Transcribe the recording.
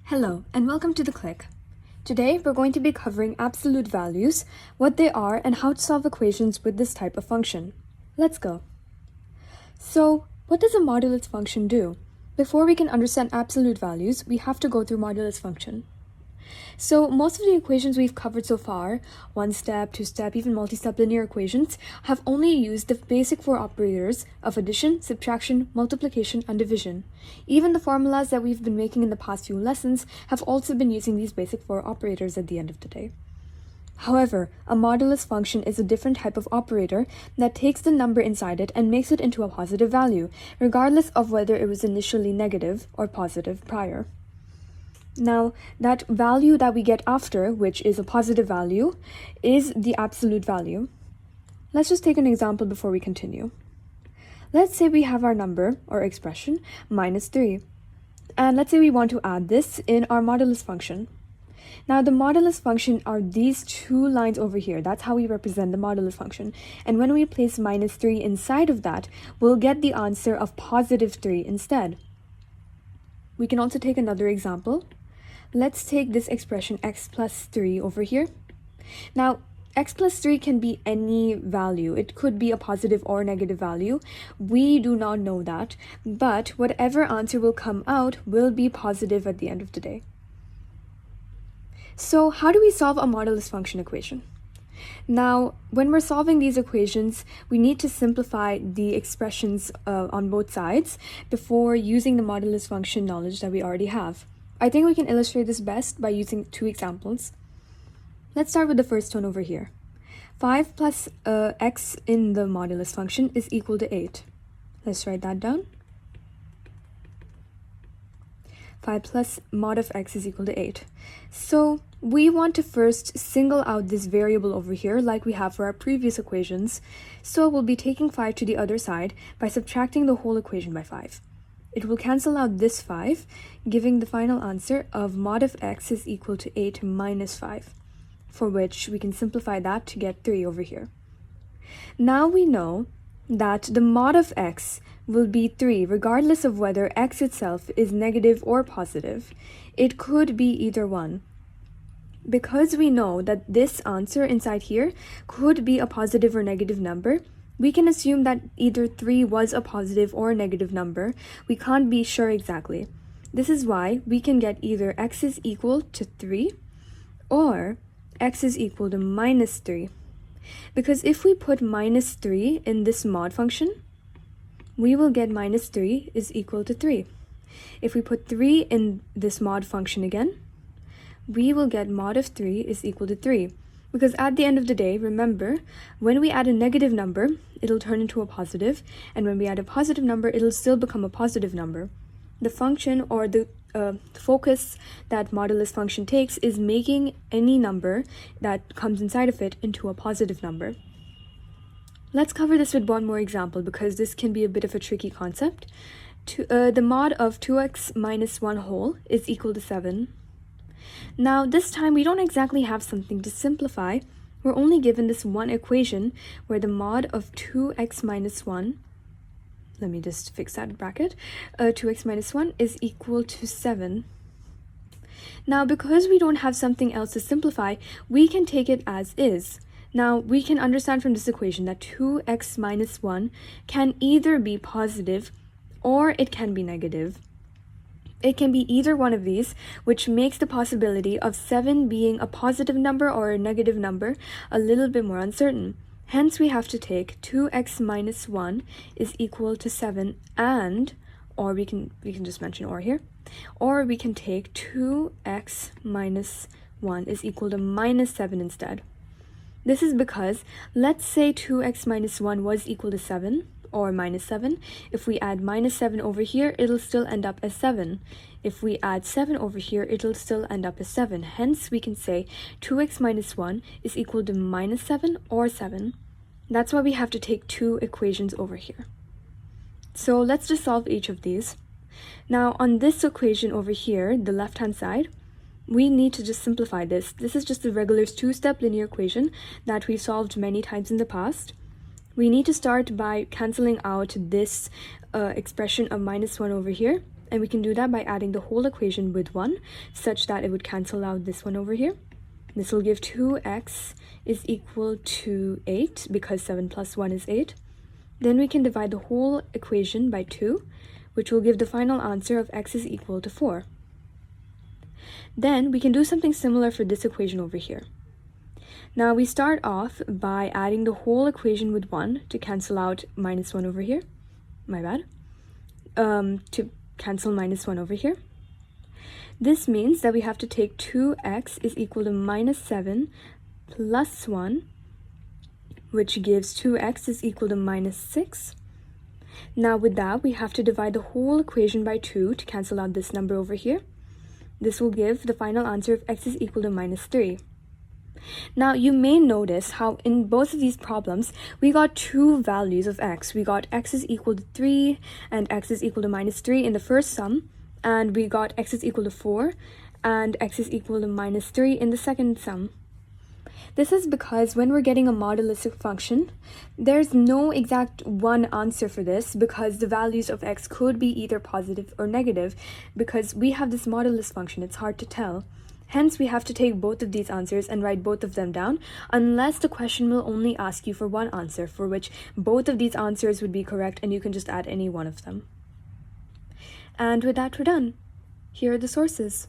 Hello, and welcome to The Click. Today, we're going to be covering absolute values, what they are, and how to solve equations with this type of function. Let's go. So, what does a modulus function do? Before we can understand absolute values, we have to go through modulus function. So most of the equations we've covered so far, one-step, two-step, even multi-step linear equations, have only used the basic four operators of addition, subtraction, multiplication, and division. Even the formulas that we've been making in the past few lessons have also been using these basic four operators at the end of the day. However, a modulus function is a different type of operator that takes the number inside it and makes it into a positive value, regardless of whether it was initially negative or positive prior. Now, that value that we get after, which is a positive value, is the absolute value. Let's just take an example before we continue. Let's say we have our number, or expression, minus 3. And let's say we want to add this in our modulus function. Now, the modulus function are these two lines over here. That's how we represent the modulus function. And when we place minus 3 inside of that, we'll get the answer of positive 3 instead. We can also take another example. Let's take this expression x plus 3 over here. Now, x plus 3 can be any value. It could be a positive or negative value. We do not know that, but whatever answer will come out will be positive at the end of the day. So how do we solve a modulus function equation? Now, when we're solving these equations, we need to simplify the expressions on both sides before using the modulus function knowledge that we already have. I think we can illustrate this best by using two examples. Let's start with the first one over here. 5 plus x in the modulus function is equal to 8. Let's write that down. 5 plus mod of x is equal to 8. So we want to first single out this variable over here like we have for our previous equations. So we'll be taking 5 to the other side by subtracting the whole equation by 5. It will cancel out this 5, giving the final answer of mod of x is equal to 8 minus 5, for which we can simplify that to get 3 over here. Now we know that the mod of x will be 3 regardless of whether x itself is negative or positive. It could be either one. Because we know that this answer inside here could be a positive or negative number, we can assume that either 3 was a positive or a negative number. We can't be sure exactly. This is why we can get either x is equal to 3 or x is equal to minus 3. Because if we put minus 3 in this mod function, we will get minus 3 is equal to 3. If we put 3 in this mod function again, we will get mod of 3 is equal to 3. Because at the end of the day, remember, when we add a negative number, it'll turn into a positive, and when we add a positive number, it'll still become a positive number. The function or the focus that modulus function takes is making any number that comes inside of it into a positive number. Let's cover this with one more example because this can be a bit of a tricky concept. The mod of 2x minus 1 whole is equal to 7. Now, this time we don't exactly have something to simplify. We're only given this one equation where the mod of 2x minus 1, let me just fix that bracket, 2x minus 1 is equal to 7. Now, because we don't have something else to simplify, we can take it as is. Now, we can understand from this equation that 2x minus 1 can either be positive or it can be negative. It can be either one of these, which makes the possibility of 7 being a positive number or a negative number a little bit more uncertain. Hence, we have to take 2x minus 1 is equal to 7 and, or we can just mention or here, or we can take 2x minus 1 is equal to minus 7 instead. This is because, let's say 2x minus 1 was equal to 7, or minus 7. If we add minus 7 over here, it'll still end up as 7. If we add 7 over here, it'll still end up as 7. Hence, we can say 2x minus 1 is equal to minus 7 or 7. That's why we have to take two equations over here. So let's just solve each of these. Now, on this equation over here, the left-hand side, we need to just simplify this. This is just a regular two-step linear equation that we've solved many times in the past. We need to start by canceling out this expression of minus 1 over here And we can do that by adding the whole equation with 1, such that it would cancel out this one over here. This will give 2x is equal to 8, because 7 plus 1 is 8. Then we can divide the whole equation by 2, which will give the final answer of x is equal to 4. Then we can do something similar for this equation over here. Now we start off by adding the whole equation with 1 to cancel out minus 1 over here. My bad. To cancel minus 1 over here. This means that we have to take 2x is equal to minus 7 plus 1, which gives 2x is equal to minus 6. Now with that, we have to divide the whole equation by 2 to cancel out this number over here. This will give the final answer of x is equal to minus 3. Now you may notice how in both of these problems we got two values of x. We got x is equal to 3 and x is equal to minus 3 in the first sum, and we got x is equal to 4 and x is equal to minus 3 in the second sum. This is because when we're getting a modulistic function, there's no exact one answer for this, because the values of x could be either positive or negative. Because we have this modulus function, it's hard to tell. Hence, we have to take both of these answers and write both of them down, unless the question will only ask you for one answer, for which both of these answers would be correct and you can just add any one of them. And with that, we're done. Here are the sources.